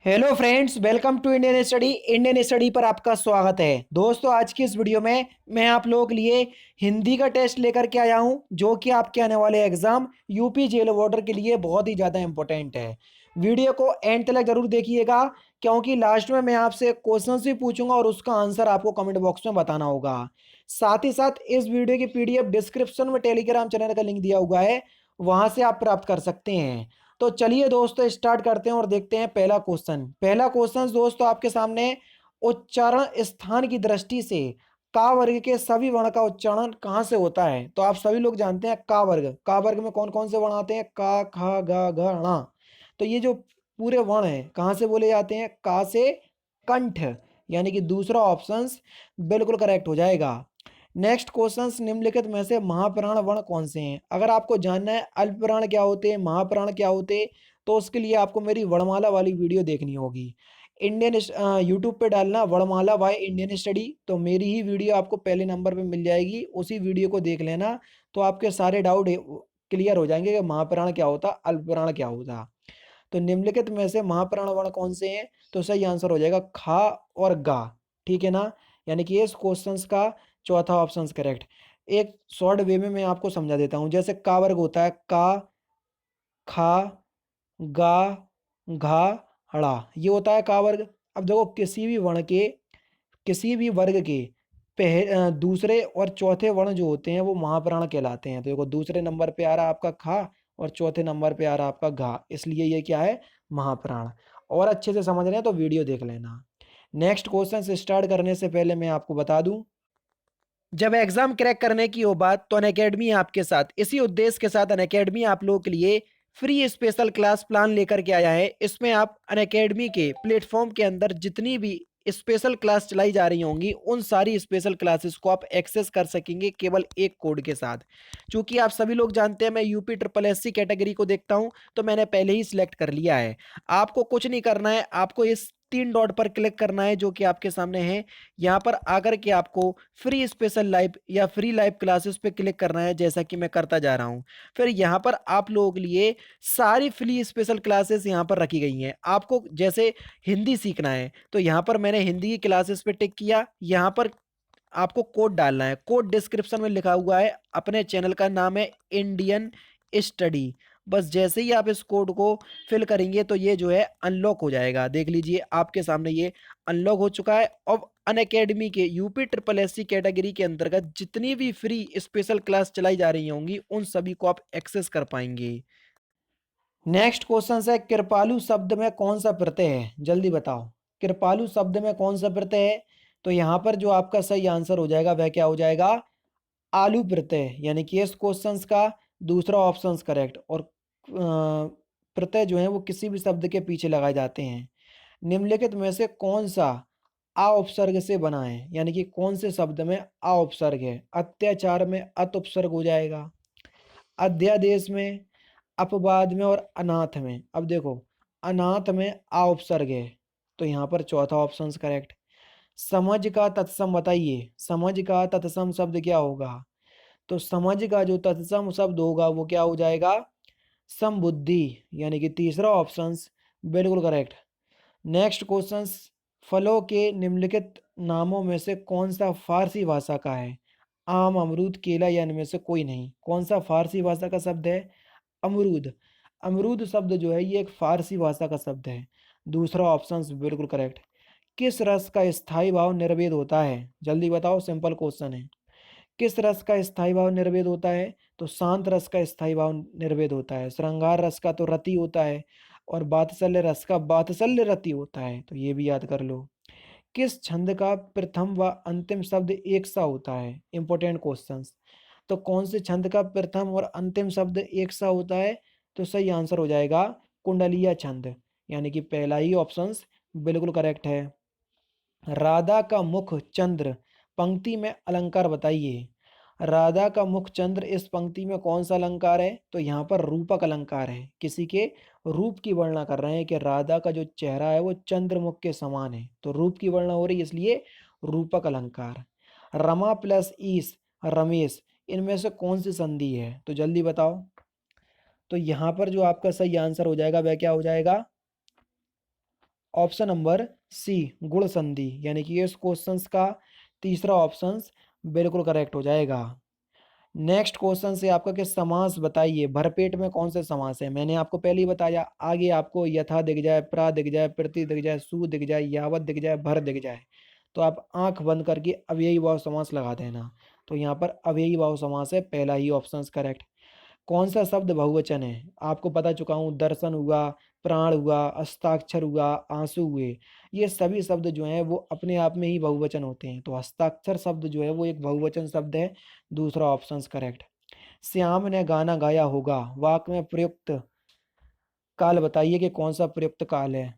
Hello friends, welcome to Indian study पर आपका स्वागत है। दोस्तों, आज की इस वीडियो में मैं आप लोगों के लिए हिंदी का टेस्ट लेकर के आया हूं, जो कि आपके आने वाले एग्जाम यूपी जेल वार्डर के लिए बहुत ही ज़्यादा इंपॉर्टेंट है। वीडियो को एंड तक जरूर देखिएगा, क्योंकि लास्ट में मैं आपसे क्वेश्चन भी पूछूंगा और उसका आंसर आपको कमेंट बॉक्स में बताना होगा। साथ ही साथ इस वीडियो की पीडीएफ डिस्क्रिप्शन में टेलीग्राम चैनल का लिंक दिया हुआ है, वहां से आप प्राप्त कर सकते हैं। तो चलिए दोस्तों, स्टार्ट करते हैं और देखते हैं पहला क्वेश्चन दोस्तों आपके सामने। उच्चारण स्थान की दृष्टि से का वर्ग के सभी वर्ण का उच्चारण कहाँ से होता है? तो आप सभी लोग जानते हैं का वर्ग में कौन कौन से वर्ण आते हैं? का, खा, गा, घ, णा। तो ये जो पूरे वर्ण हैं कहाँ से बोले जाते हैं? का से कंठ, यानी कि दूसरा ऑप्शन बिल्कुल करेक्ट हो जाएगा। नेक्स्ट क्वेश्चन, निम्नलिखित में से महाप्राण वर्ण कौन से हैं? अगर आपको जानना है अल्पप्राण क्या होते हैं, महाप्राण क्या होते हैं, तो उसके लिए आपको मेरी वर्णमाला वाली वीडियो देखनी होगी। इंडियन यूट्यूब पे डालना वर्णमाला बाय इंडियन स्टडी, तो मेरी ही वीडियो आपको पहले नंबर पे मिल जाएगी। उसी वीडियो को देख लेना, तो आपके सारे डाउट क्लियर हो जाएंगे कि महाप्राण क्या होता, अल्पप्राण क्या होता। तो निम्नलिखित में से महाप्राण वर्ण कौन से हैं? तो सही आंसर हो जाएगा खा और गा। ठीक है ना? यानी कि इस क्वेश्चन का चौथा ऑप्शन करेक्ट। एक शॉर्ट वे में मैं आपको समझा देता हूं। जैसे का वर्ग होता है का, खा, गा, घा, हड़ा, ये होता है का वर्ग। अब देखो, किसी भी वर्ग के दूसरे और चौथे वर्ण जो होते हैं वो महाप्राण कहलाते हैं। तो देखो, दूसरे नंबर पे आ रहा आपका खा और चौथे नंबर पे आ रहा आपका घा, इसलिए ये क्या है? महाप्राण। और अच्छे से समझ रहे हैं तो वीडियो देख लेना। नेक्स्ट क्वेश्चन से स्टार्ट करने से पहले मैं आपको बता दूं, जब एग्जाम क्रैक करने की हो बात तो अनअकैडमी आपके साथ, इसी उद्देश्य के साथ अनअकैडमी आप लोगों के लिए फ्री स्पेशल क्लास प्लान लेकर के आया है। इसमें आप अनअकैडमी के प्लेटफॉर्म के अंदर जितनी भी स्पेशल क्लास चलाई जा रही होंगी, उन सारी स्पेशल क्लासेस को आप एक्सेस कर सकेंगे केवल एक कोड के साथ। क्योंकि आप सभी लोग जानते हैं मैं UP triple S C category को देखता हूं, तो मैंने पहले ही सिलेक्ट कर लिया है। आपको कुछ नहीं करना है, आपको इस 3 डॉट पर क्लिक करना है जो कि आपके सामने है। यहाँ पर आकर के आपको फ्री स्पेशल लाइव या फ्री लाइव क्लासेस पे क्लिक करना है, जैसा कि मैं करता जा रहा हूँ। फिर यहाँ पर आप लोगों के लिए सारी फ्री स्पेशल क्लासेस यहाँ पर रखी गई हैं। आपको जैसे हिंदी सीखना है तो यहाँ पर मैंने हिंदी की क्लासेस पे टिक किया। यहाँ पर आपको कोड डालना है, कोड डिस्क्रिप्शन में लिखा हुआ है। अपने चैनल का नाम है इंडियन स्टडी। बस जैसे ही आप इस कोड को फिल करेंगे तो ये जो है अनलॉक हो जाएगा। देख लीजिए, आपके सामने ये अनलॉक हो चुका है। अब अनअकैडमी के UP triple S C category के अंतर्गत जितनी भी फ्री स्पेशल क्लास चलाई जा रही होंगी, उन सभी को आप एक्सेस कर पाएंगे। नेक्स्ट क्वेश्चन है, कृपालु शब्द में कौन सा प्रत्यय है? जल्दी बताओ, कृपालु शब्द में कौन सा प्रत्यय है? तो यहाँ पर जो आपका सही आंसर हो जाएगा वह क्या हो जाएगा? आलू प्रत्यय। यानी कि इस क्वेश्चन का दूसरा ऑप्शन करेक्ट। और प्रत्यय जो है वो किसी भी शब्द के पीछे लगाए जाते हैं। निम्नलिखित में से कौन सा आ उपसर्ग से बना है? यानी कि कौन से शब्द में आ उपसर्ग है? अत्याचार में अत उपसर्ग हो जाएगा, अध्यादेश में, अपवाद में और अनाथ में। अब देखो, अनाथ में आ उपसर्ग है, तो यहाँ पर चौथा ऑप्शन करेक्ट। समझ का तत्सम बताइए, समझ का तत्सम शब्द क्या होगा? तो समझ का जो तत्सम शब्द होगा वो क्या हो जाएगा? समबुद्धि। यानी कि तीसरा ऑप्शन बिल्कुल करेक्ट। नेक्स्ट क्वेश्चन, फलों के निम्नलिखित नामों में से कौन सा फारसी भाषा का है? आम, अमरूद, केला या इनमें से कोई नहीं। कौन सा फारसी भाषा का शब्द है? अमरूद। अमरूद शब्द जो है ये एक फारसी भाषा का शब्द है। दूसरा ऑप्शन बिल्कुल करेक्ट। किस रस का स्थायी भाव निर्वेद होता है? जल्दी बताओ, सिंपल क्वेश्चन है। किस रस का स्थायी भाव निर्वेद होता है? तो शांत रस का स्थायी भाव निर्वेद होता है। श्रृंगार रस का तो रति होता है, और वात्सल्य रस का वात्सल्य रति होता है, तो ये भी याद कर लो। किस छंद का प्रथम व अंतिम शब्द एक सा होता है? Important question. तो कौन से छंद का प्रथम और अंतिम शब्द एक सा होता है? तो सही आंसर हो जाएगा कुंडलीय छंद। यानी कि पहला ही ऑप्शन बिल्कुल करेक्ट है। राधा का मुख चंद्र पंक्ति में अलंकार बताइए। राधा का मुख चंद्र, इस पंक्ति में कौन सा अलंकार है? तो यहाँ पर रूपक अलंकार है। किसी के रूप की वर्णना कर रहे हैं कि राधा का जो चेहरा है वो चंद्रमुख के समान है, तो रूप की वर्णना हो रही है, इसलिए रूपक अलंकार। रमा प्लस ईस, रमेश, इनमें से कौन सी संधि है? तो जल्दी बताओ। तो यहाँ पर जो आपका सही आंसर हो जाएगा वह क्या हो जाएगा? ऑप्शन नंबर सी गुण संधि, यानी कि इस क्वेश्चंस का तीसरा ऑप्शन बिल्कुल करेक्ट हो जाएगा। नेक्स्ट क्वेश्चन से आपका कि समास बताइए, भरपेट में कौन से समास है। मैंने आपको पहले ही बताया, आगे आपको यथा दिख जाए, प्रा दिख जाए, प्रति दिख जाए, सु दिख जाए, यावत दिख जाए, भर दिख जाए, तो आप आंख बंद करके अव्ययी भाव समास लगा देना। तो यहाँ पर अव्ययी भाव समास है, पहला ही ऑप्शन करेक्ट। कौन सा शब्द बहुवचन है, आपको बता चुका हूँ, दर्शन हुआ, प्राण हुआ, हस्ताक्षर हुआ, आंसू हुए, ये सभी शब्द जो हैं वो अपने आप में ही बहुवचन होते हैं। तो हस्ताक्षर शब्द जो है वो एक बहुवचन शब्द है, दूसरा ऑप्शन करेक्ट। श्याम ने गाना गाया होगा, वाक्य में प्रयुक्त काल बताइए कि कौन सा प्रयुक्त काल है।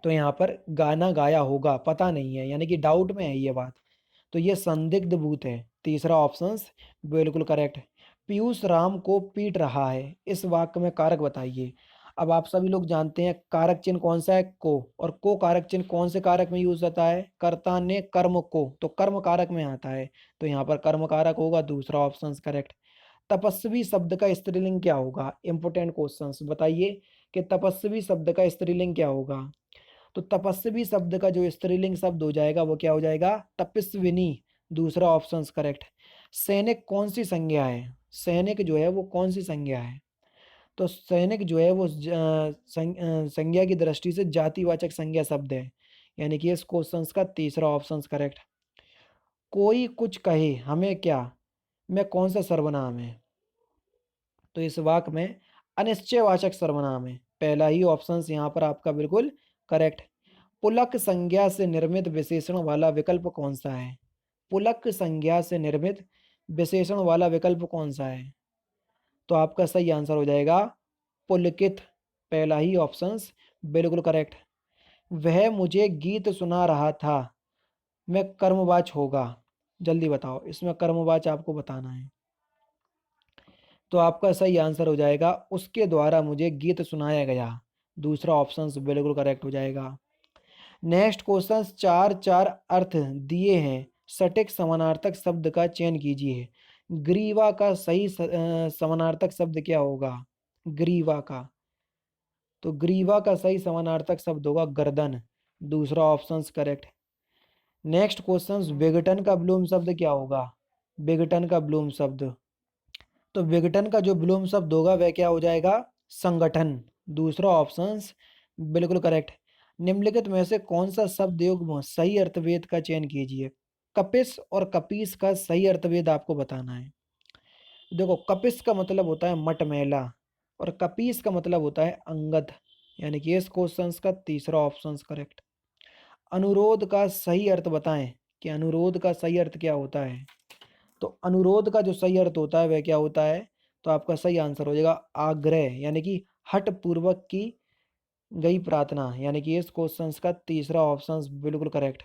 तो यहाँ पर गाना गाया होगा पता नहीं है, यानी कि डाउट में है ये बात, तो ये संदिग्ध भूत है, तीसरा ऑप्शन बिल्कुल करेक्ट। पीयूष राम को पीट रहा है, इस वाक्य में कारक बताइए। अब आप सभी लोग जानते हैं कारक चिन्ह कौन सा है, को, और को कारक चिन्ह कौन से कारक में यूज होता है, कर्ता ने कर्म को, तो कर्म कारक में आता है, तो यहाँ पर कर्म कारक होगा, दूसरा ऑप्शन करेक्ट। तपस्वी शब्द का स्त्रीलिंग क्या होगा, इंपोर्टेंट क्वेश्चन बताइए कि तपस्वी शब्द का स्त्रीलिंग क्या होगा। तो तपस्वी शब्द का जो स्त्रीलिंग शब्द हो जाएगा वो क्या हो जाएगा, तपस्विनी, दूसरा ऑप्शन करेक्ट। सैनिक कौन सी संज्ञा है, सैनिक जो है वो कौन सी संज्ञा है। तो सैनिक जो है वो संज्ञा की दृष्टि से जातिवाचक संज्ञा शब्द है, यानी कि इस क्वेश्चन का तीसरा ऑप्शन करेक्ट। कोई कुछ कहे हमें क्या, मैं कौन सा सर्वनाम है। तो इस वाक्य में अनिश्चयवाचक सर्वनाम है, पहला ही ऑप्शन यहाँ पर आपका बिल्कुल करेक्ट। पुलक संज्ञा से निर्मित विशेषण वाला विकल्प कौन सा है, पुलक संज्ञा से निर्मित विशेषण वाला विकल्प कौन सा है। तो आपका सही आंसर हो जाएगा पुलकित, पहला ही ऑप्शन बिल्कुल करेक्ट। वह मुझे गीत सुना रहा था, मैं कर्मवाच होगा, जल्दी बताओ, इसमें कर्मवाच आपको बताना है। तो आपका सही आंसर हो जाएगा उसके द्वारा मुझे गीत सुनाया गया, दूसरा ऑप्शन बिल्कुल करेक्ट हो जाएगा। नेक्स्ट क्वेश्चन, चार चार अर्थ दिए हैं, सटीक समानार्थक शब्द का चयन कीजिए। ग्रीवा का सही समानार्थक शब्द क्या होगा, ग्रीवा का, तो ग्रीवा का सही समानार्थक शब्द होगा गर्दन, दूसरा ऑप्शन करेक्ट। नेक्स्ट क्वेश्चन, विघटन का विलोम शब्द क्या होगा, विघटन का विलोम शब्द, तो विघटन का जो विलोम शब्द होगा वह क्या हो जाएगा, संगठन, दूसरा ऑप्शन बिल्कुल करेक्ट। निम्नलिखित में से कौन सा शब्द युग्म सही अर्थवेद का चयन कीजिए। कपिस और कपीस का सही अर्थवेद आपको बताना है। देखो कपिस का मतलब होता है मटमैला, और कपीस का मतलब होता है अंगद, यानी कि इस क्वेश्चन का तीसरा ऑप्शन करेक्ट। अनुरोध का सही अर्थ बताएं कि अनुरोध का सही अर्थ क्या होता है। तो अनुरोध का जो सही अर्थ होता है वह क्या होता है, तो आपका सही आंसर हो जाएगा आग्रह, यानी कि हठ पूर्वक की गई प्रार्थना, यानी कि इस क्वेश्चन का तीसरा ऑप्शन बिल्कुल करेक्ट।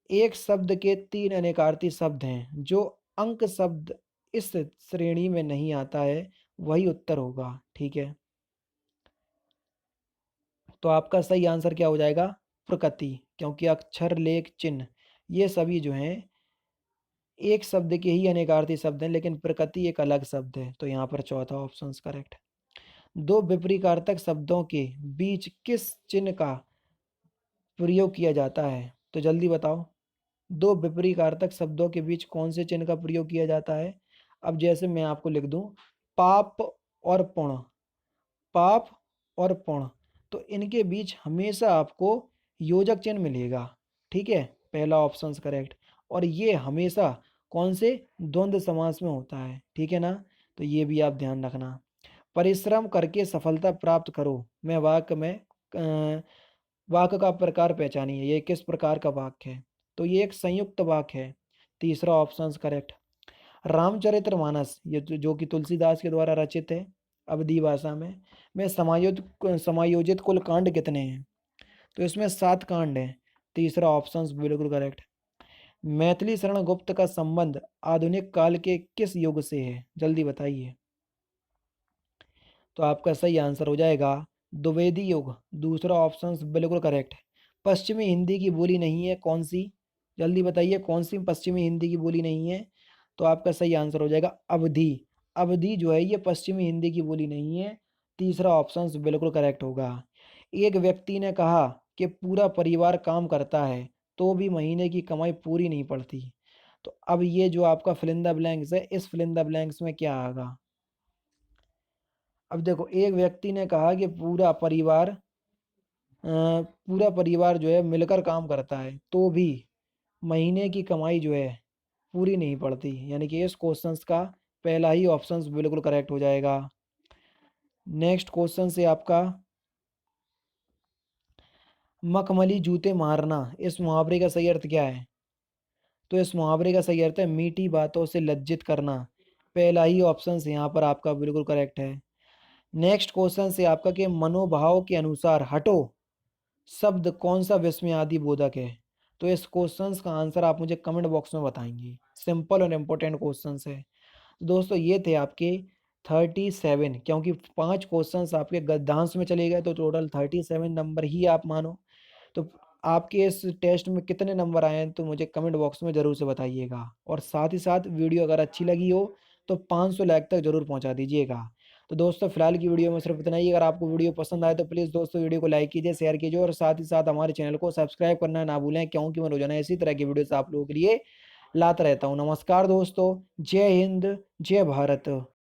एक शब्द के तीन अनेकार्थी शब्द हैं, जो अंक शब्द इस श्रेणी में नहीं आता है वही उत्तर होगा, ठीक है। तो आपका सही आंसर क्या हो जाएगा, प्रकृति, क्योंकि अक्षर लेख चिन्ह ये सभी जो हैं एक शब्द के ही अनेकार्थी शब्द हैं, लेकिन प्रकृति एक अलग शब्द है, तो यहाँ पर चौथा ऑप्शन करेक्ट। दो विपरीतार्थक शब्दों के बीच किस चिन्ह का प्रयोग किया जाता है, तो जल्दी बताओ, दो विपरीतार्थक शब्दों के बीच कौन से चिन्ह का प्रयोग किया जाता है। अब जैसे मैं आपको लिख दूं पाप और पुण्य, पाप और पुण्य, तो इनके बीच हमेशा आपको योजक चिन्ह मिलेगा, ठीक है, पहला ऑप्शन करेक्ट। और ये हमेशा कौन से द्वंद्व समास में होता है, ठीक है ना, तो ये भी आप ध्यान रखना। परिश्रम करके सफलता प्राप्त करो, मैं वाक्य में वाक्य का प्रकार पहचानिए, ये किस प्रकार का वाक्य है, तो ये एक संयुक्त वाक्य है, तीसरा ऑप्शन करेक्ट। रामचरितमानस ये जो कि तुलसीदास के द्वारा रचित है अवधी भाषा में समायोजित कुल कांड कितने हैं, तो इसमें 7 कांड हैं, तीसरा ऑप्शन बिल्कुल करेक्ट। मैथिली शरण गुप्त का संबंध आधुनिक काल के किस युग से है, जल्दी बताइए। तो आपका सही आंसर हो जाएगा द्विवेदी युग, दूसरा ऑप्शन बिल्कुल करेक्ट। पश्चिमी हिंदी की बोली नहीं है कौन सी, जल्दी बताइए कौन सी पश्चिमी हिंदी की बोली नहीं है। तो आपका सही आंसर हो जाएगा अवधी, अवधी जो है ये पश्चिमी हिंदी की बोली नहीं है, तीसरा ऑप्शन बिल्कुल करेक्ट होगा। एक व्यक्ति ने कहा कि पूरा परिवार काम करता है, तो भी महीने की कमाई पूरी नहीं पड़ती। तो अब ये जो आपका फिल इन द ब्लैंक्स है, इस फिल इन द ब्लैंक्स में क्या आएगा? अब देखो, एक व्यक्ति ने कहा कि पूरा परिवार जो है मिलकर काम करता है, तो भी महीने की कमाई जो है पूरी नहीं पड़ती, यानी कि इस क्वेश्चंस का पहला ही ऑप्शन बिल्कुल करेक्ट हो जाएगा। नेक्स्ट क्वेश्चन से आपका, मखमली जूते मारना, इस मुहावरे का सही अर्थ क्या है? तो इस मुहावरे का सही अर्थ है मीठी बातों से लज्जित करना। पहला ही ऑप्शन यहाँ पर आपका बिल्कुल करेक्ट है। नेक्स्ट क्वेश्चन से आपका, कि मनोभाव के अनुसार हटो शब्द कौन सा विस्मयादि बोधक है? तो इस क्वेश्चन का आंसर आप मुझे कमेंट बॉक्स में बताएंगे। सिंपल और इम्पोर्टेंट क्वेश्चन है। दोस्तों ये थे आपके 37, क्योंकि 5 क्वेश्चंस आपके गद्यांश में चले गए, तो टोटल 37 नंबर ही आप मानो। तो आपके इस टेस्ट में कितने नंबर आए हैं, तो मुझे कमेंट बॉक्स में ज़रूर से बताइएगा। और साथ ही साथ वीडियो अगर अच्छी लगी हो तो 500 लाइक तक ज़रूर पहुंचा दीजिएगा। तो दोस्तों फिलहाल की वीडियो में सिर्फ इतना ही। अगर आपको वीडियो पसंद आए तो प्लीज़ दोस्तों वीडियो को लाइक कीजिए, शेयर कीजिए, और साथ ही साथ हमारे चैनल को सब्सक्राइब करना ना भूलें, क्योंकि मैं रोजाना इसी तरह की वीडियोस आप लोगों के लिए लाता रहता हूँ। नमस्कार दोस्तों, जय हिंद, जय भारत।